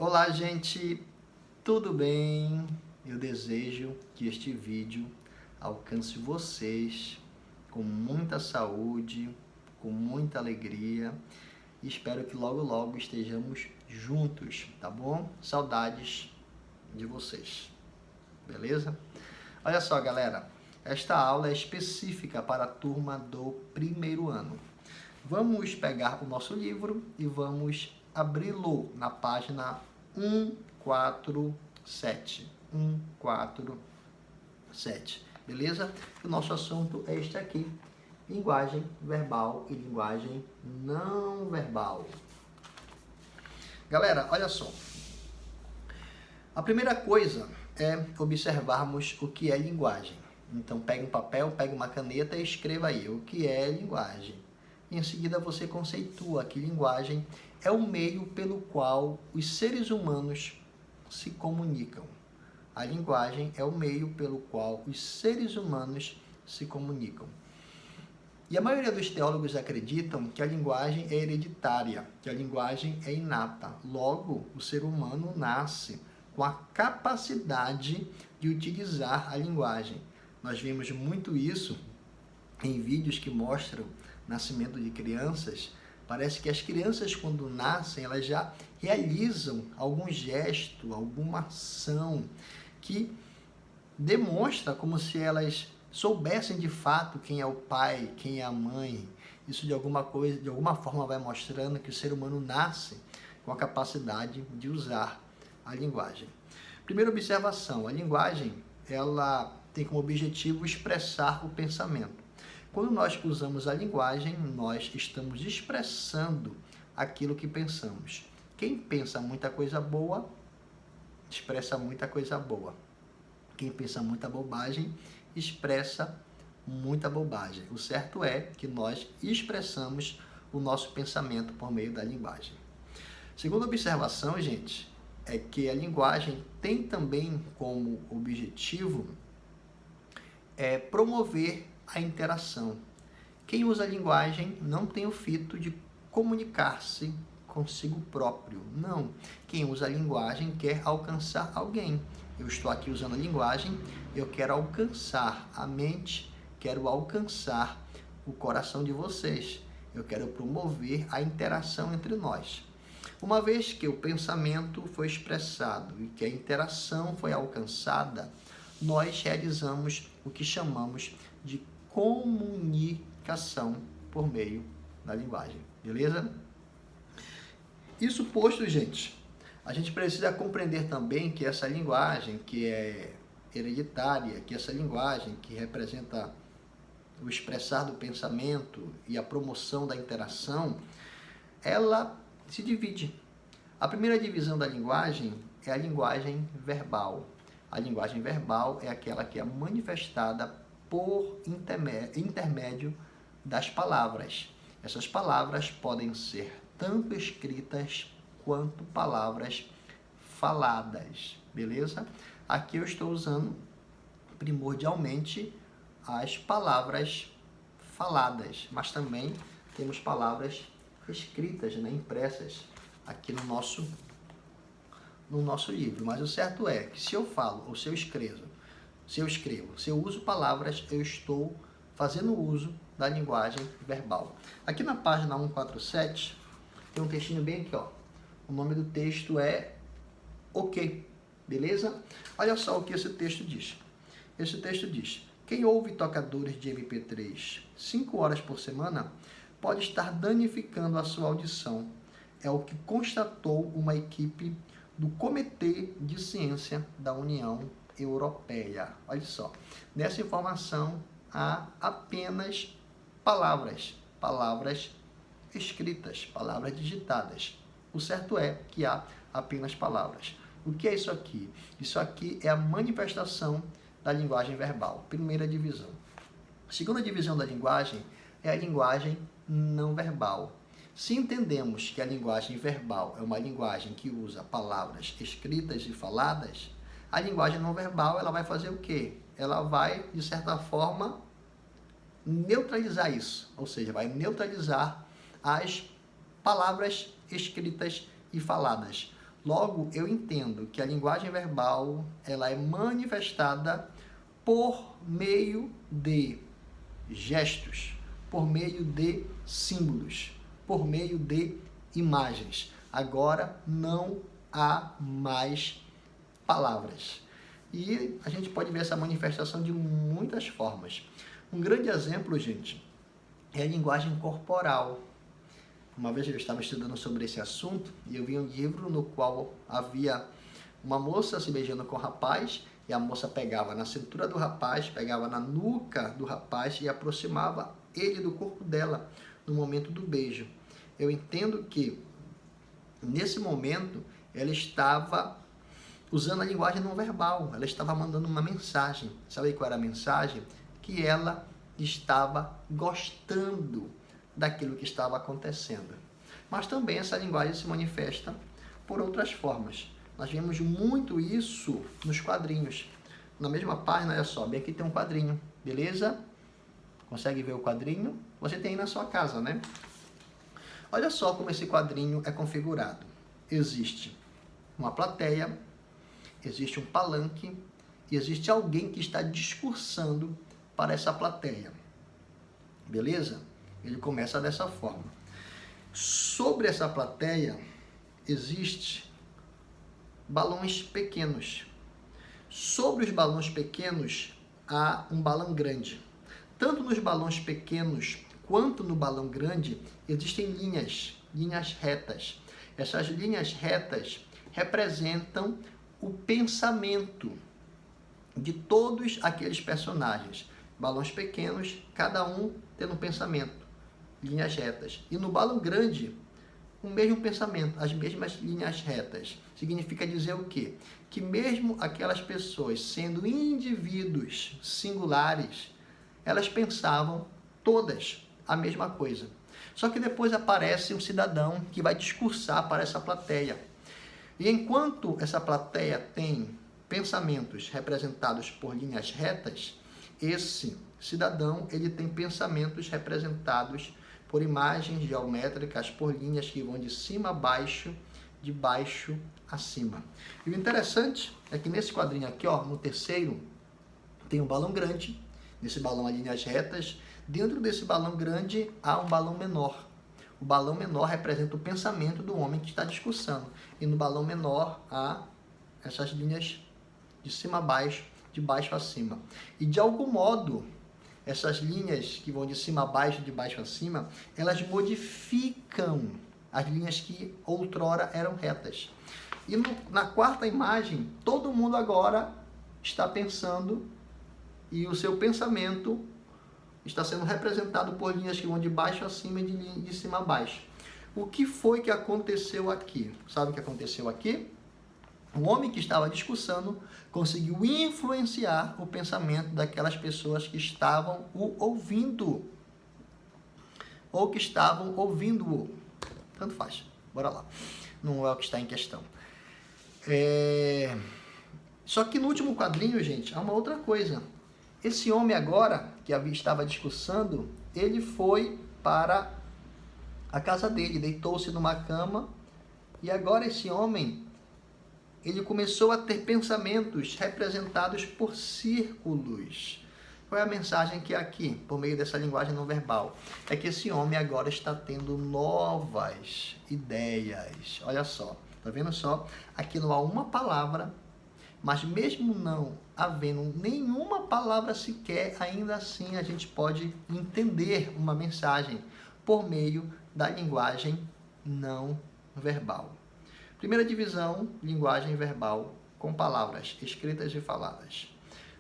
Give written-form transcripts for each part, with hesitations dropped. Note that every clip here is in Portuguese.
Olá, gente, tudo bem? Eu desejo que este vídeo alcance vocês com muita saúde, com muita alegria e espero que logo logo estejamos juntos, tá bom? Saudades de vocês, beleza? Olha só, galera, esta aula é específica para a turma do primeiro ano. Vamos pegar o nosso livro e vamos abri-lo na página 147. 147, beleza? O nosso assunto é este aqui: linguagem verbal e linguagem não verbal. Galera, olha só. A primeira coisa é observarmos o que é linguagem. Então, pegue um papel, pegue uma caneta e escreva aí o que é linguagem. E em seguida você conceitua que linguagem é o meio pelo qual os seres humanos se comunicam. A linguagem é o meio pelo qual os seres humanos se comunicam. E a maioria dos teólogos acreditam que a linguagem é hereditária, que a linguagem é inata. Logo, o ser humano nasce com a capacidade de utilizar a linguagem. Nós vimos muito isso em vídeos que mostram nascimento de crianças. Parece que as crianças, quando nascem, elas já realizam algum gesto, alguma ação que demonstra como se elas soubessem de fato quem é o pai, quem é a mãe. Isso de alguma forma vai mostrando que o ser humano nasce com a capacidade de usar a linguagem. Primeira observação: a linguagem, ela tem como objetivo expressar o pensamento. Quando nós usamos a linguagem, nós estamos expressando aquilo que pensamos. Quem pensa muita coisa boa, expressa muita coisa boa. Quem pensa muita bobagem, expressa muita bobagem. O certo é que nós expressamos o nosso pensamento por meio da linguagem. Segunda observação, gente, é que a linguagem tem também como objetivo promover a interação. Quem usa a linguagem não tem o fito de comunicar-se consigo próprio. Não. Quem usa a linguagem quer alcançar alguém. Eu estou aqui usando a linguagem, eu quero alcançar a mente, quero alcançar o coração de vocês. Eu quero promover a interação entre nós. Uma vez que o pensamento foi expressado e que a interação foi alcançada, nós realizamos o que chamamos de comunicação por meio da linguagem, beleza? Isso posto, gente, a gente precisa compreender também que essa linguagem que é hereditária, que essa linguagem que representa o expressar do pensamento e a promoção da interação, ela se divide. A primeira divisão da linguagem é a linguagem verbal. A linguagem verbal é aquela que é manifestada por intermédio das palavras. Essas palavras podem ser tanto escritas quanto palavras faladas, beleza? Aqui eu estou usando primordialmente as palavras faladas, mas também temos palavras escritas, né, impressas aqui no nosso livro. Mas o certo é que se eu falo ou se eu escrevo, se eu uso palavras, eu estou fazendo uso da linguagem verbal. Aqui na página 147, tem um textinho bem aqui, ó. O nome do texto é O quê? Beleza? Olha só o que esse texto diz. Esse texto diz: quem ouve tocadores de MP3 5 horas por semana pode estar danificando a sua audição. É o que constatou uma equipe do Comitê de Ciência da União Europeia. Olha só, nessa informação há apenas palavras escritas, palavras digitadas. O certo é que há apenas palavras. O que é isso aqui? Isso aqui é a manifestação da linguagem verbal, primeira divisão. Segunda divisão da linguagem é a linguagem não verbal. Se entendemos que a linguagem verbal é uma linguagem que usa palavras escritas e faladas, a linguagem não verbal, ela vai fazer o quê? Ela vai, de certa forma, neutralizar isso, ou seja, vai neutralizar as palavras escritas e faladas. Logo, eu entendo que a linguagem verbal ela é manifestada por meio de gestos, por meio de símbolos, por meio de imagens. Agora não há mais palavras. E a gente pode ver essa manifestação de muitas formas. Um grande exemplo, gente, é a linguagem corporal. Uma vez eu estava estudando sobre esse assunto e eu vi um livro no qual havia uma moça se beijando com o rapaz e a moça pegava na cintura do rapaz, pegava na nuca do rapaz e aproximava ele do corpo dela no momento do beijo. Eu entendo que nesse momento ela estava usando a linguagem não verbal, ela estava mandando uma mensagem. Sabe qual era a mensagem? Que ela estava gostando daquilo que estava acontecendo. Mas também essa linguagem se manifesta por outras formas. Nós vemos muito isso nos quadrinhos. Na mesma página, olha só, bem aqui tem um quadrinho, beleza? Consegue ver o quadrinho? Você tem aí na sua casa, né? Olha só como esse quadrinho é configurado. Existe uma plateia, existe um palanque e existe alguém que está discursando para essa plateia. Beleza? Ele começa dessa forma. Sobre essa plateia, existe balões pequenos. Sobre os balões pequenos, há um balão grande. Tanto nos balões pequenos quanto no balão grande, existem linhas retas. Essas linhas retas representam o pensamento de todos aqueles personagens. Balões pequenos, cada um tendo um pensamento, linhas retas. E no balão grande, o mesmo pensamento, as mesmas linhas retas. Significa dizer o quê? Que mesmo aquelas pessoas sendo indivíduos singulares, elas pensavam todas a mesma coisa. Só que depois aparece um cidadão que vai discursar para essa plateia. E enquanto essa plateia tem pensamentos representados por linhas retas, esse cidadão ele tem pensamentos representados por imagens geométricas, por linhas que vão de cima a baixo, de baixo a cima. E o interessante é que nesse quadrinho aqui, ó, no terceiro, tem um balão grande, nesse balão há linhas retas, dentro desse balão grande há um balão menor. O balão menor representa o pensamento do homem que está discursando, e no balão menor há essas linhas de cima a baixo, de baixo a cima. E de algum modo, essas linhas que vão de cima a baixo, de baixo a cima, elas modificam as linhas que outrora eram retas. E na quarta imagem, todo mundo agora está pensando e o seu pensamento está sendo representado por linhas que vão de baixo a cima e de cima a baixo. O que foi que aconteceu aqui? Sabe o que aconteceu aqui? O homem que estava discursando conseguiu influenciar o pensamento daquelas pessoas que estavam o ouvindo. Ou que estavam ouvindo-o. Tanto faz. Bora lá. Não é o que está em questão. Só que no último quadrinho, gente, há uma outra coisa. Esse homem agora, que estava discursando, ele foi para a casa dele, deitou-se numa cama, e agora esse homem ele começou a ter pensamentos representados por círculos. Qual é a mensagem que é aqui, por meio dessa linguagem não verbal? É que esse homem agora está tendo novas ideias. Olha só, tá vendo só? Aqui não há uma palavra, mas mesmo não havendo nenhuma palavra sequer, ainda assim a gente pode entender uma mensagem por meio da linguagem não verbal. Primeira divisão, linguagem verbal com palavras escritas e faladas.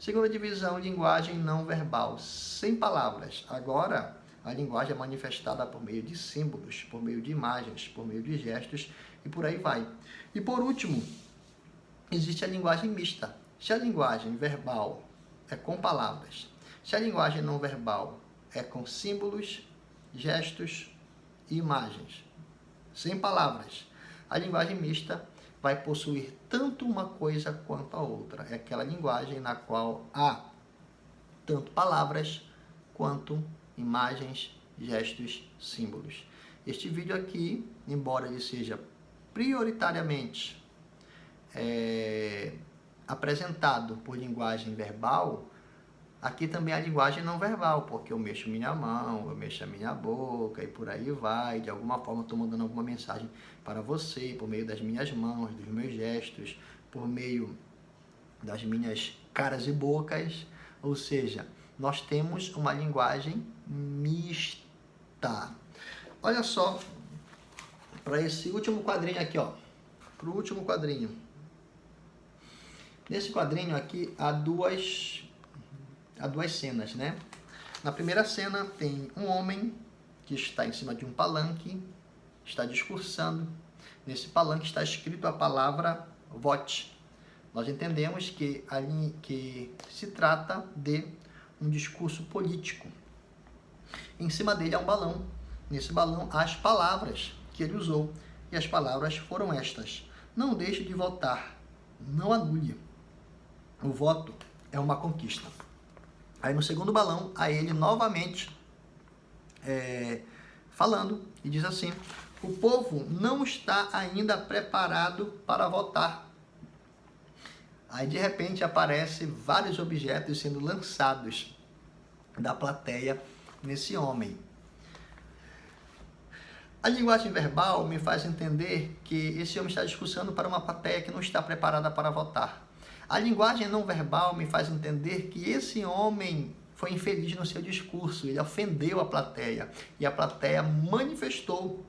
Segunda divisão, linguagem não verbal, sem palavras. Agora, a linguagem é manifestada por meio de símbolos, por meio de imagens, por meio de gestos e por aí vai. E por último, existe a linguagem mista. Se a linguagem verbal é com palavras, se a linguagem não verbal é com símbolos, gestos e imagens, sem palavras, a linguagem mista vai possuir tanto uma coisa quanto a outra. É aquela linguagem na qual há tanto palavras quanto imagens, gestos, símbolos. Este vídeo aqui, embora ele seja prioritariamente apresentado por linguagem verbal, aqui também a linguagem não verbal, porque eu mexo minha mão, eu mexo a minha boca e por aí vai. De alguma forma estou mandando alguma mensagem para você, por meio das minhas mãos, dos meus gestos, por meio das minhas caras e bocas. Ou seja, nós temos uma linguagem mista. Olha só, para esse último quadrinho aqui, ó. Para o último quadrinho. Nesse quadrinho aqui há duas cenas, né? Na primeira cena tem um homem que está em cima de um palanque, está discursando. Nesse palanque está escrito a palavra vote. Nós entendemos que se trata de um discurso político. Em cima dele há um balão. Nesse balão há as palavras que ele usou. E as palavras foram estas: não deixe de votar, não anule. O voto é uma conquista. Aí no segundo balão, há ele novamente falando e diz assim: o povo não está ainda preparado para votar. Aí de repente aparecem vários objetos sendo lançados da plateia nesse homem. A linguagem verbal me faz entender que esse homem está discursando para uma plateia que não está preparada para votar. A linguagem não verbal me faz entender que esse homem foi infeliz no seu discurso, ele ofendeu a plateia, e a plateia manifestou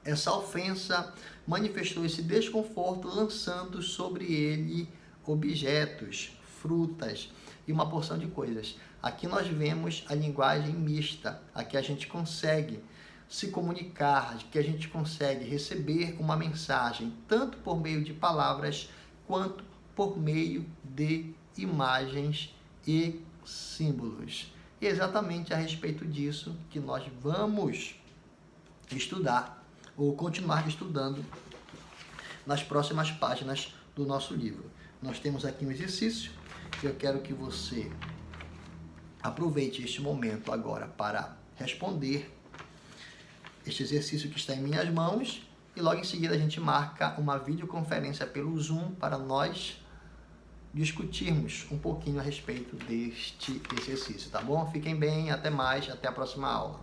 essa ofensa, manifestou esse desconforto, lançando sobre ele objetos, frutas e uma porção de coisas. Aqui nós vemos a linguagem mista, aqui a gente consegue se comunicar, que a gente consegue receber uma mensagem, tanto por meio de palavras, quanto por meio de imagens e símbolos. E é exatamente a respeito disso que nós vamos estudar, ou continuar estudando, nas próximas páginas do nosso livro. Nós temos aqui um exercício, que eu quero que você aproveite este momento agora para responder este exercício que está em minhas mãos, e logo em seguida a gente marca uma videoconferência pelo Zoom para nós discutirmos um pouquinho a respeito deste exercício, tá bom? Fiquem bem, até mais, até a próxima aula.